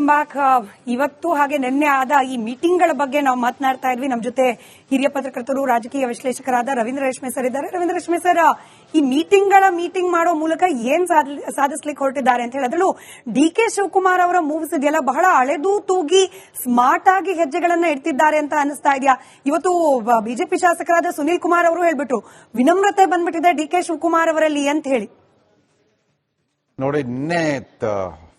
Back ಇವತ್ತು ಹಾಗೆ ನಿನ್ನೆ ಆದ ಈ ಮೀಟಿಂಗ್ಗಳ ಬಗ್ಗೆ ನಾವು ಮಾತನಾಡ್ತಾ ಇದ್ವಿ. ನಮ್ಮ ಜೊತೆ ಹಿರಿಯ ಪತ್ರಕರ್ತರು ರಾಜಕೀಯ ವಿಶ್ಲೇಷಕರಾದ ರವೀಂದ್ರ ರೇಷ್ಮೆ ಸರ್ ಇದ್ದಾರೆ. ರವೀಂದ್ರ ರೇಷ್ಮೆ ಸರ್, ಈ ಮೀಟಿಂಗ್ ಮಾಡೋ ಮೂಲಕ ಏನ್ ಸಾಧಿಸ್ಲಿಕ್ಕೆ ಹೊರಟಿದ್ದಾರೆ ಅಂತ ಹೇಳಿದ್ರು. ಡಿ.ಕೆ. ಶಿವಕುಮಾರ್ ಅವರ ಮೂವ್ಸ್ ಇದೆಯಲ್ಲ, ಬಹಳ ಹಳೆದು ತೂಗಿ ಸ್ಮಾರ್ಟ್ ಆಗಿ ಹೆಜ್ಜೆಗಳನ್ನ ಇಡ್ತಿದ್ದಾರೆ ಅಂತ ಅನಿಸ್ತಾ ಇದೆಯಾ? ಇವತ್ತು ಬಿಜೆಪಿ ಶಾಸಕರಾದ ಸುನೀಲ್ ಕುಮಾರ್ ಅವರು ಹೇಳ್ಬಿಟ್ರು, ವಿನಮ್ರತೆ ಬಂದ್ಬಿಟ್ಟಿದೆ ಡಿ.ಕೆ. ಶಿವಕುಮಾರ್ ಅವರಲ್ಲಿ ಅಂತ ಹೇಳಿ. ನೋಡಿ, ನಿನ್ನೆ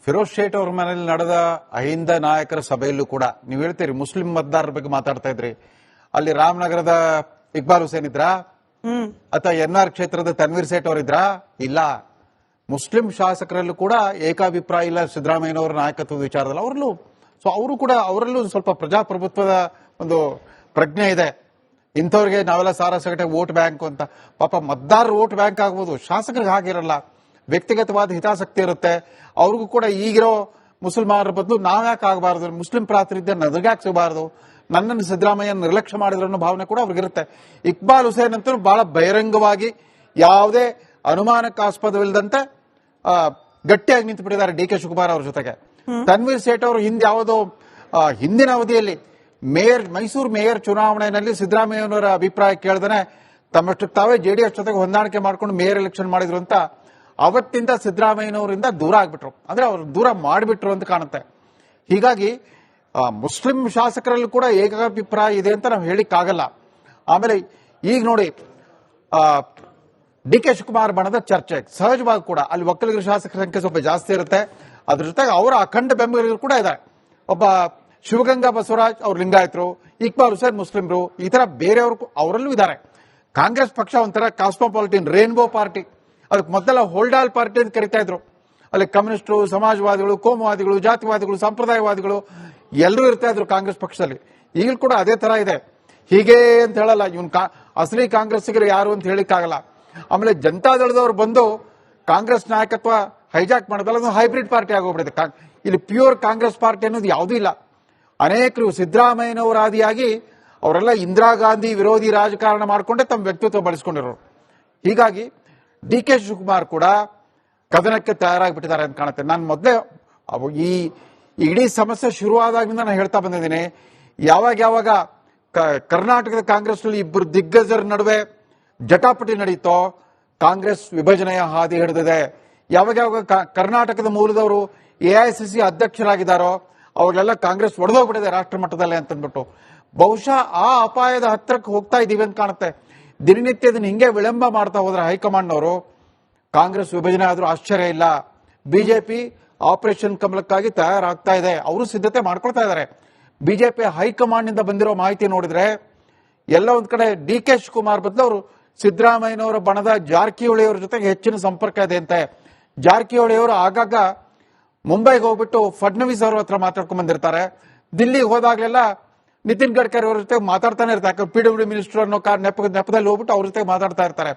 ಫಿರೋಜ್ ಶೇಟ್ ಅವ್ರ ಮನೆಯಲ್ಲಿ ನಡೆದ ಅಹಿಂದ ನಾಯಕರ ಸಭೆಯಲ್ಲೂ ಕೂಡ ನೀವು ಹೇಳ್ತೀರಿ ಮುಸ್ಲಿಂ ಮತದಾರರ ಬಗ್ಗೆ ಮಾತಾಡ್ತಾ ಇದ್ರಿ. ಅಲ್ಲಿ ರಾಮನಗರದ ಇಕ್ಬಾಲ್ ಹುಸೇನ್ ಇದ್ರಾ ಅಥವಾ ಎನ್ಆರ್ ಕ್ಷೇತ್ರದ ತನ್ವೀರ್ ಸೇಠ್ ಅವರಿದ್ರಾ? ಇಲ್ಲ. ಮುಸ್ಲಿಂ ಶಾಸಕರಲ್ಲೂ ಕೂಡ ಏಕಾಭಿಪ್ರಾಯ ಇಲ್ಲ ಸಿದ್ದರಾಮಯ್ಯನವರ ನಾಯಕತ್ವದ ವಿಚಾರದಲ್ಲಿ. ಅವರಲ್ಲೂ ಸ್ವಲ್ಪ ಪ್ರಜಾಪ್ರಭುತ್ವದ ಒಂದು ಪ್ರಜ್ಞೆ ಇದೆ. ಇಂಥವ್ರಿಗೆ ನಾವೆಲ್ಲ ಸಾರಾಸಗಟೆ ವೋಟ್ ಬ್ಯಾಂಕ್ ಅಂತ. ಪಾಪ ಮತದಾರರು ವೋಟ್ ಬ್ಯಾಂಕ್ ಆಗ್ಬೋದು, ಶಾಸಕರಿಗೆ ಹಾಗಿರಲ್ಲ. ವ್ಯಕ್ತಿಗತವಾದ ಹಿತಾಸಕ್ತಿ ಇರುತ್ತೆ. ಅವ್ರಿಗೂ ಕೂಡ ಈಗಿರೋ ಮುಸಲ್ಮಾನರ ಬದಲು ನಾವ್ಯಾಕೆ ಆಗಬಾರದು, ಮುಸ್ಲಿಂ ಪ್ರಾತಿನಿಧ್ಯ ನನಗ್ಯಾಕೆ ಸಿಗಬಾರದು, ನನ್ನನ್ನು ಸಿದ್ದರಾಮಯ್ಯ ನಿರ್ಲಕ್ಷ್ಯ ಮಾಡಿದ್ರು ಅನ್ನೋ ಭಾವನೆ ಕೂಡ ಅವ್ರಿಗಿರುತ್ತೆ. ಇಕ್ಬಾಲ್ ಹುಸೇನ್ ಅಂತೂ ಬಹಳ ಬಹಿರಂಗವಾಗಿ ಯಾವುದೇ ಅನುಮಾನಕ್ಕಾಸ್ಪದವಿಲ್ಲದಂತೆ ಗಟ್ಟಿಯಾಗಿ ನಿಂತು ಬಿಟ್ಟಿದ್ದಾರೆ ಡಿ.ಕೆ. ಶಿವಕುಮಾರ್ ಅವ್ರ ಜೊತೆಗೆ. ತನ್ವೀರ್ ಸೇಠ್ ಅವರು ಹಿಂದಿನ ಅವಧಿಯಲ್ಲಿ ಮೈಸೂರು ಮೇಯರ್ ಚುನಾವಣೆಯಲ್ಲಿ ಸಿದ್ದರಾಮಯ್ಯನವರ ಅಭಿಪ್ರಾಯ ಕೇಳ್ದೇನೆ ತಮ್ಮಷ್ಟಕ್ಕೆ ತಾವೇ ಜೆಡಿಎಸ್ ಜೊತೆಗೆ ಹೊಂದಾಣಿಕೆ ಮಾಡ್ಕೊಂಡು ಮೇಯರ್ ಎಲೆಕ್ಷನ್ ಮಾಡಿದ್ರು ಅಂತ ಅವತ್ತಿಂದ ಸಿದ್ದರಾಮಯ್ಯನವರಿಂದ ದೂರ ಆಗ್ಬಿಟ್ರು, ಅಂದ್ರೆ ಅವ್ರು ದೂರ ಮಾಡಿಬಿಟ್ರು ಅಂತ ಕಾಣುತ್ತೆ. ಹೀಗಾಗಿ ಮುಸ್ಲಿಂ ಶಾಸಕರಲ್ಲೂ ಕೂಡ ಏಕಾಭಿಪ್ರಾಯ ಇದೆ ಅಂತ ನಾವು ಹೇಳಿಕ್ಕಾಗಲ್ಲ. ಆಮೇಲೆ ಈಗ ನೋಡಿ, ಡಿ.ಕೆ. ಶಿವಕುಮಾರ್ ಬಣದ ಚರ್ಚೆ ಸಹಜವಾಗಿ ಕೂಡ ಅಲ್ಲಿ ಒಕ್ಕಲಿಗರ ಶಾಸಕರ ಸಂಖ್ಯೆ ಸ್ವಲ್ಪ ಜಾಸ್ತಿ ಇರುತ್ತೆ. ಅದ್ರ ಜೊತೆಗೆ ಅವರ ಅಖಂಡ ಬೆಂಬಲಿಗರು ಕೂಡ ಇದ್ದಾರೆ. ಒಬ್ಬ ಶಿವಗಂಗಾ ಬಸವರಾಜ್ ಅವ್ರು ಲಿಂಗಾಯತರು, ಇಕ್ಬಾಲ್ ಹುಸೇನ್ ಮುಸ್ಲಿಮರು, ಈ ತರ ಬೇರೆಯವರು ಅವರಲ್ಲೂ ಇದ್ದಾರೆ. ಕಾಂಗ್ರೆಸ್ ಪಕ್ಷ ಒಂಥರ ಕಾಸ್ಮೋಪಾಲಿಟನ್ ರೇನ್ಬೋ ಪಾರ್ಟಿ. ಅದಕ್ಕೆ ಮೊದಲ ಹೋಲ್ಡಾಲ್ ಪಾರ್ಟಿ ಅಂತ ಕರಿತಾ ಇದ್ರು. ಅಲ್ಲಿ ಕಮ್ಯುನಿಸ್ಟರು, ಸಮಾಜವಾದಿಗಳು, ಕೋಮುವಾದಿಗಳು, ಜಾತಿವಾದಿಗಳು, ಸಂಪ್ರದಾಯವಾದಿಗಳು ಎಲ್ಲರೂ ಇರ್ತಾ ಇದ್ರು ಕಾಂಗ್ರೆಸ್ ಪಕ್ಷದಲ್ಲಿ. ಈಗಲೂ ಕೂಡ ಅದೇ ತರ ಇದೆ. ಹೀಗೆ ಅಂತ ಹೇಳಲ್ಲ, ಇವನ್ ಅಸಲಿ ಕಾಂಗ್ರೆಸ್ಸಿಗರು ಯಾರು ಅಂತ ಹೇಳಿಕ್ಕಾಗಲ್ಲ. ಆಮೇಲೆ ಜನತಾದಳದವ್ರು ಬಂದು ಕಾಂಗ್ರೆಸ್ ನಾಯಕತ್ವ ಹೈಜಾಕ್ ಮಾಡೋದಲ್ಲ, ಅದು ಹೈಬ್ರಿಡ್ ಪಾರ್ಟಿ ಆಗೋಗ್ಬಿಡುತ್ತೆ. ಇಲ್ಲಿ ಪ್ಯೂರ್ ಕಾಂಗ್ರೆಸ್ ಪಾರ್ಟಿ ಅನ್ನೋದು ಯಾವುದೂ ಇಲ್ಲ. ಅನೇಕರು ಸಿದ್ದರಾಮಯ್ಯನವರ ಆದಿಯಾಗಿ ಅವರೆಲ್ಲ ಇಂದಿರಾ ಗಾಂಧಿ ವಿರೋಧಿ ರಾಜಕಾರಣ ಮಾಡಿಕೊಂಡೇ ತಮ್ಮ ವ್ಯಕ್ತಿತ್ವ ಬಳಸ್ಕೊಂಡಿರೋರು. ಹೀಗಾಗಿ ಡಿ.ಕೆ. ಶಿವಕುಮಾರ್ ಕೂಡ ಕದನಕ್ಕೆ ತಯಾರಾಗಿಬಿಟ್ಟಿದ್ದಾರೆ ಅಂತ ಕಾಣುತ್ತೆ. ನಾನು ಮೊದಲೇ ಈ ಇಡೀ ಸಮಸ್ಯೆ ಶುರುವಾದಾಗಿಂದ ನಾನು ಹೇಳ್ತಾ ಬಂದಿದ್ದೀನಿ, ಯಾವಾಗ ಕರ್ನಾಟಕದ ಕಾಂಗ್ರೆಸ್ನಲ್ಲಿ ಇಬ್ಬರು ದಿಗ್ಗಜರ ನಡುವೆ ಜಟಾಪಟಿ ನಡೀತೋ ಕಾಂಗ್ರೆಸ್ ವಿಭಜನೆಯ ಹಾದಿ ಹಿಡಿದಿದೆ. ಯಾವಾಗ ಕರ್ನಾಟಕದ ಮೂಲದವರು ಎಐಸಿಸಿ ಅಧ್ಯಕ್ಷರಾಗಿದ್ದಾರೋ ಅವಾಗಲೆಲ್ಲ ಕಾಂಗ್ರೆಸ್ ಒಡೆದೋಗ್ಬಿಟ್ಟಿದೆ ರಾಷ್ಟ್ರ ಮಟ್ಟದಲ್ಲೇ ಅಂತಂದ್ಬಿಟ್ಟು. ಬಹುಶಃ ಆ ಅಪಾಯದ ಹತ್ತಿರಕ್ಕೆ ಹೋಗ್ತಾ ಇದ್ದೀವಿ ಅಂತ ಕಾಣುತ್ತೆ. ದಿನನಿತ್ಯ ಇದನ್ನ ಹಿಂಗೆ ವಿಳಂಬ ಮಾಡ್ತಾ ಹೋದ್ರೆ ಹೈಕಮಾಂಡ್ನವರು ಕಾಂಗ್ರೆಸ್ ವಿಭಜನೆ ಆದ್ರೂ ಆಶ್ಚರ್ಯ ಇಲ್ಲ. ಬಿಜೆಪಿ ಆಪರೇಷನ್ ಕಮಲಕ್ಕಾಗಿ ತಯಾರಾಗ್ತಾ ಇದೆ, ಅವರು ಸಿದ್ಧತೆ ಮಾಡ್ಕೊಳ್ತಾ ಇದ್ದಾರೆ. ಬಿಜೆಪಿ ಹೈಕಮಾಂಡ್ ನಿಂದ ಬಂದಿರೋ ಮಾಹಿತಿ ನೋಡಿದ್ರೆ ಎಲ್ಲ ಒಂದ್ ಕಡೆ ಡಿ.ಕೆ. ಶಿವಕುಮಾರ್ ಬದಲು ಅವರು ಸಿದ್ದರಾಮಯ್ಯನವರ ಬಣದ ಜಾರಕಿಹೊಳಿ ಅವರ ಜೊತೆಗೆ ಹೆಚ್ಚಿನ ಸಂಪರ್ಕ ಇದೆ ಅಂತೆ. ಜಾರಕಿಹೊಳಿ ಅವರು ಆಗಾಗ ಮುಂಬೈಗೆ ಹೋಗ್ಬಿಟ್ಟು ಫಡ್ನವೀಸ್ ಅವ್ರ ಹತ್ರ ಮಾತಾಡ್ಕೊಂಡ್ ಬಂದಿರ್ತಾರೆ. ದಿಲ್ಲಿಗೆ ಹೋದಾಗ್ಲೆಲ್ಲ ನಿತಿನ್ ಗಡ್ಕರಿ ಅವ್ರ ಜೊತೆ ಮಾತಾಡ್ತಾನೆ ಇರ್ತಾರೆ. PWD ಮಿನಿಸ್ಟರ್ ಅನ್ನೋ ನೆಪದಲ್ಲಿ ಹೋಗ್ಬಿಟ್ಟು ಅವ್ರ ಜೊತೆ ಮಾತಾಡ್ತಾ ಇರ್ತಾರೆ.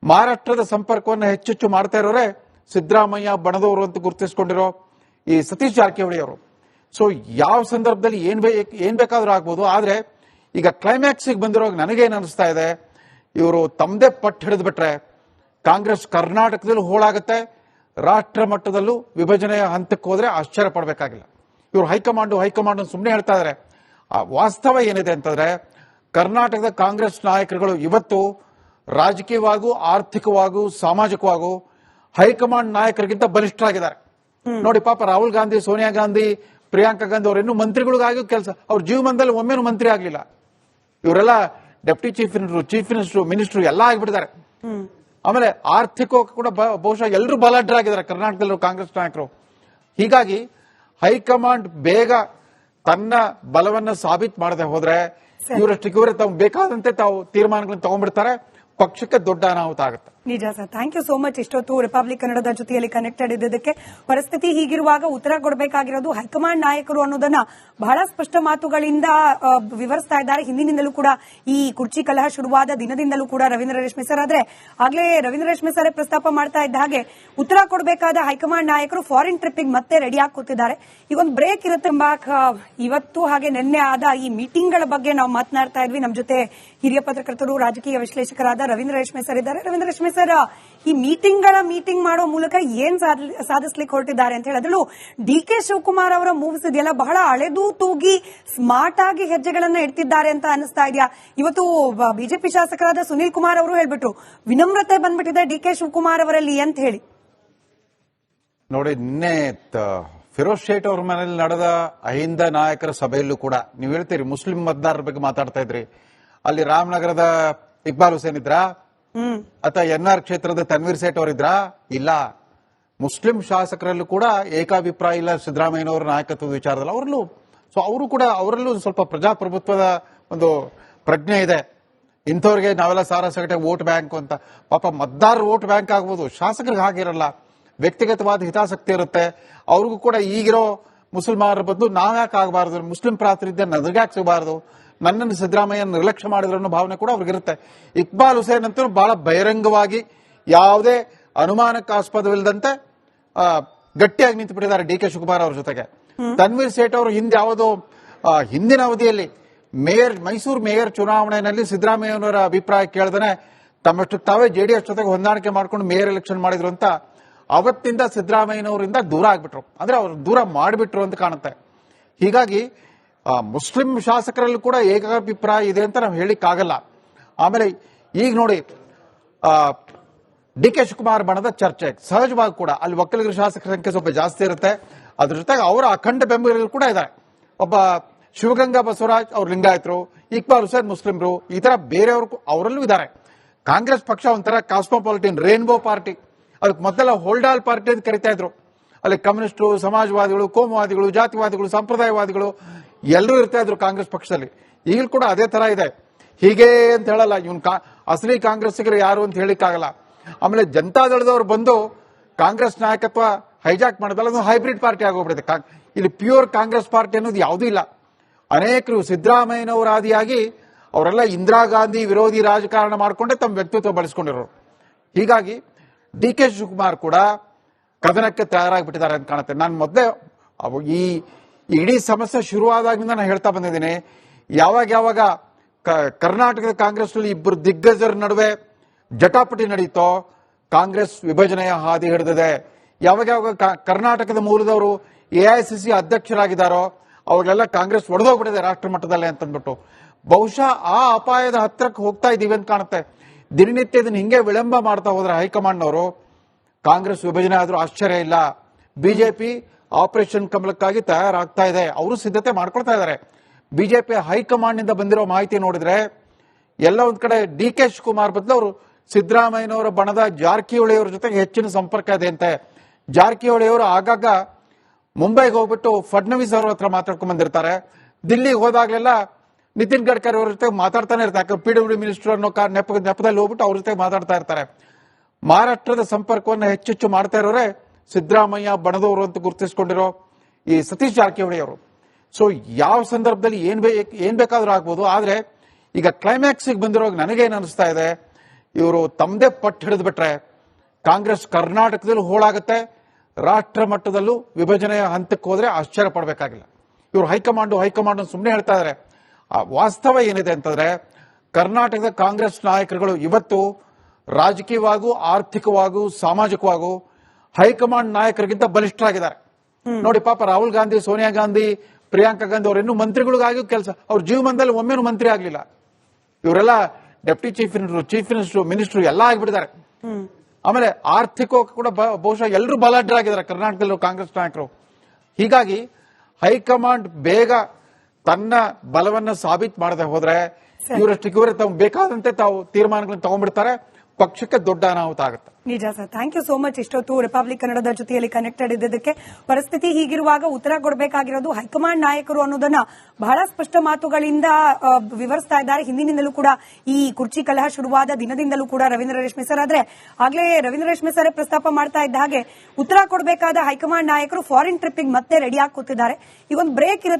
ಮಹಾರಾಷ್ಟ್ರದ ಸಂಪರ್ಕವನ್ನು ಹೆಚ್ಚೆಚ್ಚು ಮಾಡ್ತಾ ಇರೋರೆ ಸಿದ್ದರಾಮಯ್ಯ ಬಣದವರು ಅಂತ ಗುರುತಿಸಿಕೊಂಡಿರೋ ಈ ಸತೀಶ್ ಜಾರಕಿಹೊಳಿ ಅವರು. ಸೊ ಯಾವ ಸಂದರ್ಭದಲ್ಲಿ ಏನ್ ಬೇಕಾದ್ರೂ ಆಗ್ಬೋದು. ಆದ್ರೆ ಈಗ ಕ್ಲೈಮ್ಯಾಕ್ಸಿಗೆ ಬಂದಿರೋ ನನಗೇನು ಅನಿಸ್ತಾ ಇದೆ, ಇವರು ತಮ್ಮದೇ ಪಟ್ಟು ಹಿಡಿದು ಬಿಟ್ರೆ ಕಾಂಗ್ರೆಸ್ ಕರ್ನಾಟಕದಲ್ಲೂ ಹೋಳಾಗುತ್ತೆ, ರಾಷ್ಟ್ರ ಮಟ್ಟದಲ್ಲೂ ವಿಭಜನೆಯ ಹಂತಕ್ಕೆ ಹೋದ್ರೆ ಆಶ್ಚರ್ಯ ಪಡಬೇಕಾಗಿಲ್ಲ. ಇವರು ಹೈಕಮಾಂಡ್ ಸುಮ್ಮನೆ ಹೇಳ್ತಾ ಇದಾರೆ. ವಾಸ್ತವ ಏನಿದೆ ಅಂತಂದ್ರೆ, ಕರ್ನಾಟಕದ ಕಾಂಗ್ರೆಸ್ ನಾಯಕರುಗಳು ಇವತ್ತು ರಾಜಕೀಯವಾಗೂ ಆರ್ಥಿಕವಾಗೂ ಸಾಮಾಜಿಕವಾಗೂ ಹೈಕಮಾಂಡ್ ನಾಯಕರಿಗಿಂತ ಬಲಿಷ್ಠರಾಗಿದ್ದಾರೆ. ನೋಡಿ, ಪಾಪ ರಾಹುಲ್ ಗಾಂಧಿ, ಸೋನಿಯಾ ಗಾಂಧಿ, ಪ್ರಿಯಾಂಕಾ ಗಾಂಧಿ ಅವ್ರು ಇನ್ನೂ ಮಂತ್ರಿಗಳಿಗಾಗಿ ಕೆಲಸ, ಅವ್ರ ಜೀವನದಲ್ಲಿ ಒಮ್ಮೆನೂ ಮಂತ್ರಿ ಆಗ್ಲಿಲ್ಲ. ಇವರೆಲ್ಲ ಡೆಪ್ಟಿ ಚೀಫ್ ಮಿನಿಸ್ಟರ್ ಎಲ್ಲ ಆಗ್ಬಿಟ್ಟಿದ್ದಾರೆ. ಆಮೇಲೆ ಆರ್ಥಿಕವಾಗಿ ಕೂಡ ಬಹುಶಃ ಎಲ್ಲರೂ ಬಲಾಢ್ಯರಾಗಿದ್ದಾರೆ ಕರ್ನಾಟಕದಲ್ಲೂ ಕಾಂಗ್ರೆಸ್ ನಾಯಕರು. ಹೀಗಾಗಿ ಹೈಕಮಾಂಡ್ ಬೇಗ ತನ್ನ ಬಲವನ್ನ ಸಾಬೀತು ಮಾಡದೆ ಹೋದ್ರೆ ಇವರಷ್ಟಕ್ಕೆ ಇವರೇ ತಾವು ಬೇಕಾದಂತೆ ತಾವು ತೀರ್ಮಾನಗಳನ್ನು ತಗೊಂಡ್ಬಿಡ್ತಾರೆ, ಪಕ್ಷಕ್ಕೆ ದೊಡ್ಡ ಅನಾಹುತ ಆಗುತ್ತೆ. ನಿಜ sir, thank you so much. ಇಷ್ಟೊತ್ತು ರಿಪಬ್ಲಿಕ್ ಕನ್ನಡದ ಜೊತೆಯಲ್ಲಿ ಕನೆಕ್ಟೆಡ್ ಇದ್ದದಕ್ಕೆ. ಪರಿಸ್ಥಿತಿ ಹೀಗಿರುವಾಗ ಉತ್ತರ ಕೊಡಬೇಕಾಗಿರೋದು ಹೈಕಮಾಂಡ್ ನಾಯಕರು ಅನ್ನೋದನ್ನ ಬಹಳ ಸ್ಪಷ್ಟ ಮಾತುಗಳಿಂದ ವಿವರಿಸ್ತಾ ಇದ್ದಾರೆ. ಹಿಂದಿನಿಂದಲೂ ಕೂಡ ಈ ಕುರ್ಚಿ ಕಲಹ ಶುರುವಾದ ದಿನದಿಂದಲೂ ಕೂಡ ರವೀಂದ್ರ ರೇಷ್ಮೆ ಸರ್. ಆದ್ರೆ ಆಗ್ಲೇ ರವೀಂದ್ರ ರೇಷ್ಮೆ ಸರ್ ಪ್ರಸ್ತಾಪ ಮಾಡ್ತಾ ಇದ್ದ ಹಾಗೆ ಉತ್ತರ ಕೊಡಬೇಕಾದ ಹೈಕಮಾಂಡ್ ನಾಯಕರು ಫಾರಿನ್ ಟ್ರಿಪ್ಗೆ ಮತ್ತೆ ರೆಡಿ ಆಗಿ ಕೂತಿದ್ದಾರೆ. ಈಗೊಂದು ಬ್ರೇಕ್ ಇರುತ್ತೆ. ಇವತ್ತು ಹಾಗೆ ನಿನ್ನೆ ಆದ ಈ ಮೀಟಿಂಗ್ಗಳ ಬಗ್ಗೆ ನಾವು ಮಾತನಾಡ್ತಾ ಇದ್ವಿ. ನಮ್ಮ ಜೊತೆ ಹಿರಿಯ ಪತ್ರಕರ್ತರು ರಾಜಕೀಯ ವಿಶ್ಲೇಷಕರಾದ ರವೀಂದ್ರ ರೇಷ್ಮೆ ಸರ್ ಇದ್ದಾರೆ. ರವೀಂದ್ರ ರೇಷ್ಮೆ ಸರ್, ಈ ಮೀಟಿಂಗ್ ಮಾಡೋ ಮೂಲಕ ಏನ್ ಸಾಧಿಸ್ಲಿಕ್ಕೆ ಹೊರಟಿದ್ದಾರೆ ಅಂತ ಹೇಳಿ, ಅದರಲ್ಲೂ ಡಿ.ಕೆ. ಶಿವಕುಮಾರ್ ಅವರ ಮೂವ್ಸ್ ಇದೆಯಲ್ಲ, ಬಹಳ ಅಳೆದು ತೂಗಿ ಸ್ಮಾರ್ಟ್ ಆಗಿ ಹೆಜ್ಜೆಗಳನ್ನ ಇಡ್ತಿದ್ದಾರೆ ಅಂತ ಅನಿಸ್ತಾ ಇದೆಯಾ? ಇವತ್ತು ಬಿಜೆಪಿ ಶಾಸಕರಾದ ಸುನೀಲ್ ಕುಮಾರ್ ಅವರು ಹೇಳ್ಬಿಟ್ರು, ವಿನಮ್ರತೆ ಬಂದ್ಬಿಟ್ಟಿದೆ ಡಿ.ಕೆ. ಶಿವಕುಮಾರ್ ಅವರಲ್ಲಿ ಅಂತ ಹೇಳಿ. ನೋಡಿ, ನಿನ್ನೆ ಫಿರೋಜ್ ಶೇಟ್ ಅವ್ರ ಮನೇಲಿ ನಡೆದ ಅಹಿಂದ ನಾಯಕರ ಸಭೆಯಲ್ಲೂ ಕೂಡ ನೀವು ಹೇಳ್ತೀರಿ ಮುಸ್ಲಿಂ ಮತದಾರರ ಬಗ್ಗೆ ಮಾತಾಡ್ತಾ ಇದ್ರಿ. ಅಲ್ಲಿ ರಾಮನಗರದ ಇಕ್ಬಾಲ್ ಹುಸೇನ್ ಇದ್ರಾ ಅಥವಾ ಎನ್ಆರ್ ಕ್ಷೇತ್ರದ ತನ್ವೀರ್ ಸೇಠ್ ಅವರಿದ್ರಾ? ಇಲ್ಲ. ಮುಸ್ಲಿಂ ಶಾಸಕರಲ್ಲೂ ಕೂಡ ಏಕಾಭಿಪ್ರಾಯ ಇಲ್ಲ ಸಿದ್ದರಾಮಯ್ಯನವರ ನಾಯಕತ್ವದ ವಿಚಾರದಲ್ಲಿ. ಅವರಲ್ಲೂ ಸ್ವಲ್ಪ ಪ್ರಜಾಪ್ರಭುತ್ವದ ಒಂದು ಪ್ರಜ್ಞೆ ಇದೆ. ಇಂಥವ್ರಿಗೆ ನಾವೆಲ್ಲ ಸಾರಾಸಗಟೆ ವೋಟ್ ಬ್ಯಾಂಕ್ ಅಂತ. ಪಾಪ ಮತದಾರರು ವೋಟ್ ಬ್ಯಾಂಕ್ ಆಗ್ಬೋದು, ಶಾಸಕರಿಗೆ ಹಾಗಿರಲ್ಲ. ವ್ಯಕ್ತಿಗತವಾದ ಹಿತಾಸಕ್ತಿ ಇರುತ್ತೆ. ಅವ್ರಿಗೂ ಕೂಡ ಈಗಿರೋ ಮುಸಲ್ಮಾನರ ಬದಲು ನಾವ್ಯಾಕೆ ಆಗಬಾರದು, ಮುಸ್ಲಿಂ ಪ್ರಾತಿನಿಧ್ಯ ನನಗ್ಯಾಕೆ ಸಿಗಬಾರದು, ನನ್ನನ್ನು ಸಿದ್ದರಾಮಯ್ಯ ನಿರ್ಲಕ್ಷ್ಯ ಮಾಡಿದ್ರು ಅನ್ನೋ ಭಾವನೆ ಕೂಡ ಅವ್ರಿಗಿರುತ್ತೆ. ಇಕ್ಬಾಲ್ ಹುಸೇನ್ ಅಂತೂ ಬಹಳ ಬಹಿರಂಗವಾಗಿ ಯಾವುದೇ ಅನುಮಾನಕ್ಕಾಸ್ಪದವಿಲ್ಲದಂತೆ ಗಟ್ಟಿಯಾಗಿ ನಿಂತು ಬಿಟ್ಟಿದ್ದಾರೆ ಡಿ.ಕೆ. ಶಿವಕುಮಾರ್ ಅವ್ರ ಜೊತೆಗೆ. ತನ್ವೀರ್ ಸೇಠ್ ಅವರು ಹಿಂದಿನ ಅವಧಿಯಲ್ಲಿ ಮೈಸೂರು ಮೇಯರ್ ಚುನಾವಣೆಯಲ್ಲಿ ಸಿದ್ದರಾಮಯ್ಯನವರ ಅಭಿಪ್ರಾಯ ಕೇಳ್ದೇನೆ ತಮ್ಮಷ್ಟು ತಾವೇ ಜೆಡಿಎಸ್ ಜೊತೆಗೆ ಹೊಂದಾಣಿಕೆ ಮಾಡ್ಕೊಂಡು ಮೇಯರ್ ಎಲೆಕ್ಷನ್ ಮಾಡಿದ್ರು ಅಂತ ಅವತ್ತಿಂದ ಸಿದ್ದರಾಮಯ್ಯನವರಿಂದ ದೂರ ಆಗ್ಬಿಟ್ರು, ಅಂದ್ರೆ ಅವ್ರು ದೂರ ಮಾಡಿಬಿಟ್ರು ಅಂತ ಕಾಣುತ್ತೆ. ಹೀಗಾಗಿ ಮುಸ್ಲಿಂ ಶಾಸಕರಲ್ಲೂ ಕೂಡ ಏಕಾಭಿಪ್ರಾಯ ಇದೆ ಅಂತ ನಾವು ಹೇಳಿಕ್ಕಾಗಲ್ಲ. ಆಮೇಲೆ ಈಗ ನೋಡಿ, ಡಿ.ಕೆ. ಶಿವಕುಮಾರ್ ಬಣದ ಚರ್ಚೆ ಸಹಜವಾಗಿ ಕೂಡ ಅಲ್ಲಿ ಒಕ್ಕಲಿಗರ ಶಾಸಕರ ಸಂಖ್ಯೆ ಸ್ವಲ್ಪ ಜಾಸ್ತಿ ಇರುತ್ತೆ. ಅದ್ರ ಜೊತೆಗೆ ಅವರ ಅಖಂಡ ಬೆಂಬಲಿಗರು ಕೂಡ ಇದ್ದಾರೆ. ಒಬ್ಬ ಶಿವಗಂಗಾ ಬಸವರಾಜ್ ಅವ್ರು ಲಿಂಗಾಯತರು, ಇಕ್ಬಾಲ್ ಹುಸೇನ್ ಮುಸ್ಲಿಂರು, ಈ ತರ ಬೇರೆಯವರು ಅವರಲ್ಲೂ ಇದ್ದಾರೆ. ಕಾಂಗ್ರೆಸ್ ಪಕ್ಷ ಒಂಥರ ಕಾಸ್ಮೋಪಾಲಿಟನ್ ರೇನ್ಬೋ ಪಾರ್ಟಿ. ಅದಕ್ಕೆ ಮೊದಲ ಹೋಲ್ಡಾಲ್ ಪಾರ್ಟಿ ಅಂತ ಕರಿತಾ ಇದ್ರು. ಅಲ್ಲಿ ಕಮ್ಯುನಿಸ್ಟರು, ಸಮಾಜವಾದಿಗಳು, ಕೋಮುವಾದಿಗಳು, ಜಾತಿವಾದಿಗಳು, ಸಂಪ್ರದಾಯವಾದಿಗಳು ಎಲ್ಲರೂ ಇರ್ತಾ ಇದ್ರು ಕಾಂಗ್ರೆಸ್ ಪಕ್ಷದಲ್ಲಿ. ಈಗಲೂ ಕೂಡ ಅದೇ ತರ ಇದೆ. ಹೀಗೆ ಅಂತ ಹೇಳಲ್ಲ, ಇವನ್ ಅಸಲಿ ಕಾಂಗ್ರೆಸ್ಸಿಗರು ಯಾರು ಅಂತ ಹೇಳಿಕ್ಕಾಗಲ್ಲ. ಆಮೇಲೆ ಜನತಾದಳದವ್ರು ಬಂದು ಕಾಂಗ್ರೆಸ್ ನಾಯಕತ್ವ ಹೈಜಾಕ್ ಮಾಡೋದಲ್ಲ, ಅದು ಹೈಬ್ರಿಡ್ ಪಾರ್ಟಿ ಆಗೋಗ್ಬಿಡುತ್ತೆ. ಇಲ್ಲಿ ಪ್ಯೂರ್ ಕಾಂಗ್ರೆಸ್ ಪಾರ್ಟಿ ಅನ್ನೋದು ಯಾವುದೂ ಇಲ್ಲ. ಅನೇಕರು ಸಿದ್ದರಾಮಯ್ಯನವರ ಆದಿಯಾಗಿ ಅವರೆಲ್ಲ ಇಂದಿರಾ ಗಾಂಧಿ ವಿರೋಧಿ ರಾಜಕಾರಣ ಮಾಡಿಕೊಂಡೇ ತಮ್ಮ ವ್ಯಕ್ತಿತ್ವ ಬಳಸ್ಕೊಂಡಿರೋರು. ಹೀಗಾಗಿ ಡಿ.ಕೆ. ಶಿವಕುಮಾರ್ ಕೂಡ ಕದನಕ್ಕೆ ತಯಾರಾಗಿಬಿಟ್ಟಿದ್ದಾರೆ ಅಂತ ಕಾಣುತ್ತೆ. ನಾನು ಮೊದಲೇ ಈ ಇಡೀ ಸಮಸ್ಯೆ ಶುರುವಾದಾಗಿಂದ ನಾನು ಹೇಳ್ತಾ ಬಂದಿದ್ದೀನಿ, ಯಾವಾಗ ಕರ್ನಾಟಕದ ಕಾಂಗ್ರೆಸ್ನಲ್ಲಿ ಇಬ್ಬರು ದಿಗ್ಗಜರ ನಡುವೆ ಜಟಾಪಟಿ ನಡೀತೋ ಕಾಂಗ್ರೆಸ್ ವಿಭಜನೆಯ ಹಾದಿ ಹಿಡಿದಿದೆ. ಯಾವಾಗ ಕರ್ನಾಟಕದ ಮೂಲದವರು ಎಐಸಿಸಿ ಅಧ್ಯಕ್ಷರಾಗಿದ್ದಾರೋ ಅವಾಗೆಲ್ಲ ಕಾಂಗ್ರೆಸ್ ಒಡೆದೋಗ್ಬಿಟ್ಟಿದೆ ರಾಷ್ಟ್ರ ಮಟ್ಟದಲ್ಲೇ ಅಂತಂದ್ಬಿಟ್ಟು. ಬಹುಶಃ ಆ ಅಪಾಯದ ಹತ್ರಕ್ಕೆ ಹೋಗ್ತಾ ಇದೀವಿ ಅಂತ ಕಾಣುತ್ತೆ. ದಿನನಿತ್ಯ ಇದನ್ನ ಹಿಂಗೆ ವಿಳಂಬ ಮಾಡ್ತಾ ಹೋದ್ರೆ ಹೈಕಮಾಂಡ್ನವರು ಕಾಂಗ್ರೆಸ್ ವಿಭಜನೆ ಆದ್ರೂ ಆಶ್ಚರ್ಯ ಇಲ್ಲ. ಬಿಜೆಪಿ ಆಪರೇಷನ್ ಕಮಲಕ್ಕಾಗಿ ತಯಾರಾಗ್ತಾ ಇದೆ, ಅವರು ಸಿದ್ಧತೆ ಮಾಡ್ಕೊಳ್ತಾ ಇದ್ದಾರೆ. ಬಿಜೆಪಿ ಹೈಕಮಾಂಡ್ ನಿಂದ ಬಂದಿರೋ ಮಾಹಿತಿ ನೋಡಿದ್ರೆ ಎಲ್ಲ ಒಂದ್ ಕಡೆ ಡಿ.ಕೆ. ಶಿವಕುಮಾರ್ ಬದಲು ಅವರು ಸಿದ್ದರಾಮಯ್ಯನವರ ಬಣದ ಜಾರಕಿಹೊಳಿ ಅವರ ಜೊತೆಗೆ ಹೆಚ್ಚಿನ ಸಂಪರ್ಕ ಇದೆ ಅಂತೆ. ಜಾರಕಿಹೊಳಿ ಅವರು ಆಗಾಗ ಮುಂಬೈಗೆ ಹೋಗ್ಬಿಟ್ಟು ಫಡ್ನವೀಸ್ ಅವ್ರ ಹತ್ರ ಮಾತಾಡ್ಕೊಂಡ್ ಬಂದಿರ್ತಾರೆ. ದಿಲ್ಲಿಗೆ ಹೋದಾಗ್ಲೆಲ್ಲ ನಿತಿನ್ ಗಡ್ಕರಿ ಅವ್ರ ಜೊತೆ ಮಾತಾಡ್ತಾನೆ ಇರ್ತಾರೆ. PWD ಮಿನಿಸ್ಟರ್ ಅನ್ನೋ ನೆಪದಲ್ಲಿ ಹೋಗ್ಬಿಟ್ಟು ಅವ್ರ ಜೊತೆ ಮಾತಾಡ್ತಾ ಇರ್ತಾರೆ. ಮಹಾರಾಷ್ಟ್ರದ ಸಂಪರ್ಕವನ್ನು ಹೆಚ್ಚೆಚ್ಚು ಮಾಡ್ತಾ ಇರೋರೆ ಸಿದ್ದರಾಮಯ್ಯ ಬಣದವರು ಅಂತ ಗುರುತಿಸಿಕೊಂಡಿರೋ ಈ ಸತೀಶ್ ಜಾರಕಿಹೊಳಿ ಅವರು. ಸೊ ಯಾವ ಸಂದರ್ಭದಲ್ಲಿ ಏನ್ ಬೇಕಾದ್ರೂ ಆಗ್ಬೋದು. ಆದ್ರೆ ಈಗ ಕ್ಲೈಮ್ಯಾಕ್ಸ್ ಬಂದಿರೋ ನನಗೇನು ಅನಿಸ್ತಾ ಇದೆ, ಇವರು ತಮ್ಮದೇ ಪಟ್ಟು ಹಿಡಿದು ಬಿಟ್ರೆ ಕಾಂಗ್ರೆಸ್ ಕರ್ನಾಟಕದಲ್ಲೂ ಹೋಳಾಗುತ್ತೆ, ರಾಷ್ಟ್ರ ಮಟ್ಟದಲ್ಲೂ ವಿಭಜನೆಯ ಹಂತಕ್ಕೆ ಹೋದ್ರೆ ಆಶ್ಚರ್ಯ ಪಡಬೇಕಾಗಿಲ್ಲ. ಇವರು ಹೈಕಮಾಂಡ್ ಸುಮ್ಮನೆ ಹೇಳ್ತಾ ಇದಾರೆ. ವಾಸ್ತವ ಏನಿದೆ ಅಂತಂದ್ರೆ ಕರ್ನಾಟಕದ ಕಾಂಗ್ರೆಸ್ ನಾಯಕರುಗಳು ಇವತ್ತು ರಾಜಕೀಯವಾಗೂ ಆರ್ಥಿಕವಾಗೂ ಸಾಮಾಜಿಕವಾಗೂ ಹೈಕಮಾಂಡ್ ನಾಯಕರಿಗಿಂತ ಬಲಿಷ್ಠರಾಗಿದ್ದಾರೆ. ನೋಡಿ, ಪಾಪ ರಾಹುಲ್ ಗಾಂಧಿ, ಸೋನಿಯಾ ಗಾಂಧಿ, ಪ್ರಿಯಾಂಕಾ ಗಾಂಧಿ ಅವ್ರು ಇನ್ನೂ ಮಂತ್ರಿಗಳಿಗಾಗಿ ಕೆಲಸ, ಅವ್ರ ಜೀವನದಲ್ಲಿ ಒಮ್ಮೆನೂ ಮಂತ್ರಿ ಆಗ್ಲಿಲ್ಲ. ಇವರೆಲ್ಲ ಡೆಪ್ಟಿ ಚೀಫ್ ಮಿನಿಸ್ಟರ್ ಎಲ್ಲ ಆಗ್ಬಿಟ್ಟಿದ್ದಾರೆ. ಆಮೇಲೆ ಆರ್ಥಿಕ ಕೂಡ ಬಹುಶಃ ಎಲ್ಲರೂ ಬಲಾಢ್ಯರಾಗಿದ್ದಾರೆ ಕರ್ನಾಟಕದಲ್ಲೂ ಕಾಂಗ್ರೆಸ್ ನಾಯಕರು. ಹೀಗಾಗಿ ಹೈಕಮಾಂಡ್ ಬೇಗ ತನ್ನ ಬಲವನ್ನ ಸಾಬೀತು ಮಾಡದೆ ಹೋದ್ರೆ ಇವರಷ್ಟಕ್ಕೆ ಇವರೇ ತಾವು ಬೇಕಾದಂತೆ ತಾವು ತೀರ್ಮಾನಗಳನ್ನು ತಗೊಂಡ್ಬಿಡ್ತಾರೆ, ಪಕ್ಷಕ್ಕೆ ದೊಡ್ಡ ಅನಾಹುತ ಆಗುತ್ತೆ. ನಿಜ sir, thank you so much. ಇಷ್ಟೊತ್ತು ರಿಪಬ್ಲಿಕ್ ಕನ್ನಡದ ಜೊತೆಯಲ್ಲಿ ಕನೆಕ್ಟೆಡ್ ಇದ್ದದಕ್ಕೆ. ಪರಿಸ್ಥಿತಿ ಹೀಗಿರುವಾಗ ಉತ್ತರ ಕೊಡಬೇಕಾಗಿರೋದು ಹೈಕಮಾಂಡ್ ನಾಯಕರು ಅನ್ನೋದನ್ನ ಬಹಳ ಸ್ಪಷ್ಟ ಮಾತುಗಳಿಂದ ವಿವರಿಸ್ತಾ ಇದ್ದಾರೆ. ಹಿಂದಿನಿಂದಲೂ ಕೂಡ ಈ ಕುರ್ಚಿ ಕಲಹ ಶುರುವಾದ ದಿನದಿಂದಲೂ ಕೂಡ ರವೀಂದ್ರ ರೇಷ್ಮೆ ಸರ್, ಆದ್ರೆ ಆಗ್ಲೇ ರವೀಂದ್ರ ರೇಷ್ಮೆ ಸರ್ ಪ್ರಸ್ತಾಪ ಮಾಡ್ತಾ ಇದ್ದ ಹಾಗೆ ಉತ್ತರ ಕೊಡಬೇಕಾದ ಹೈಕಮಾಂಡ್ ನಾಯಕರು ಫಾರಿನ್ ಟ್ರಿಪ್ಪಿಗೆ ಮತ್ತೆ ರೆಡಿ ಆಗಿ ಕೂತಿದ್ದಾರೆ. ಈಗ ಒಂದು ಬ್ರೇಕ್ ಇರುತ್ತೆ.